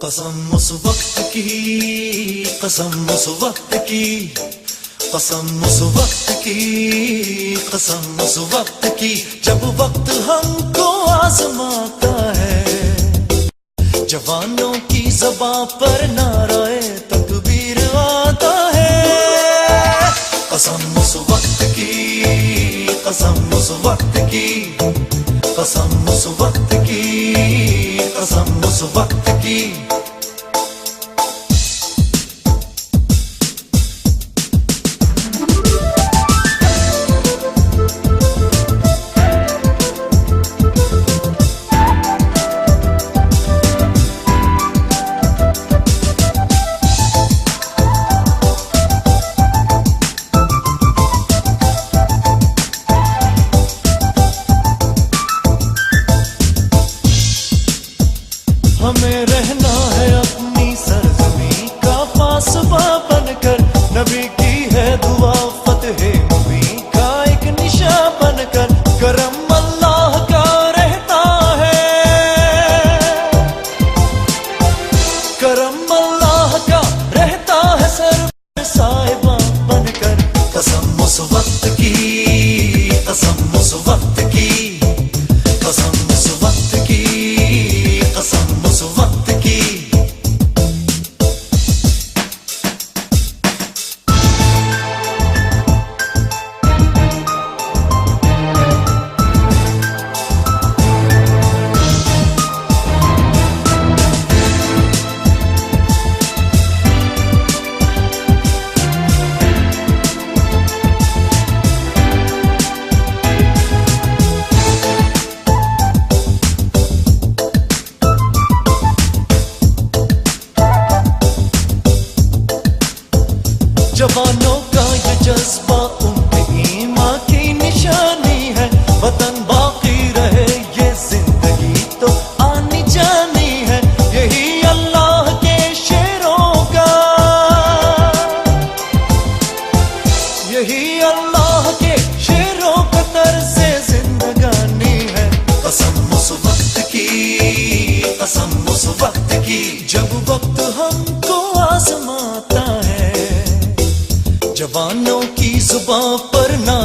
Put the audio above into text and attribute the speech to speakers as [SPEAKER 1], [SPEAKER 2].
[SPEAKER 1] कसम उस वक्त की, कसम उस वक्त की, कसम उस वक्त की, कसम उस वक्त की, जब वक्त हमको आजमाता है। जवानों की ज़बां पर नाराए तकबीर आता है। कसम उस वक्त की, कसम उस वक्त की, कसम उस वक्त की, कसम उस वक्त की। हमें रहना है अपनी सरज़मीं का फासबा बनकर, नबी की है दुआ फतह मुबीन का एक निशा बनकर। करम अल्लाह का रहता है, करम अल्लाह का रहता है सर पर साहिबा बनकर। कसम उस वक्त की, कसम उस वक्त की, कसम उस वक्त की, कसम उस वक्त की। जवानों का ये जज्बा उनके ईमान की निशानी है। वतन बाकी रहे ये जिंदगी तो आनी जानी है। यही अल्लाह के शेरों का, यही अल्लाह के शेरों का तर्ज़े जिंदगानी है। कसम उस वक्त की, कसम उस वक्त की, जब वक्त हमको आजमाता है। जवानों की ज़ुबां पर ना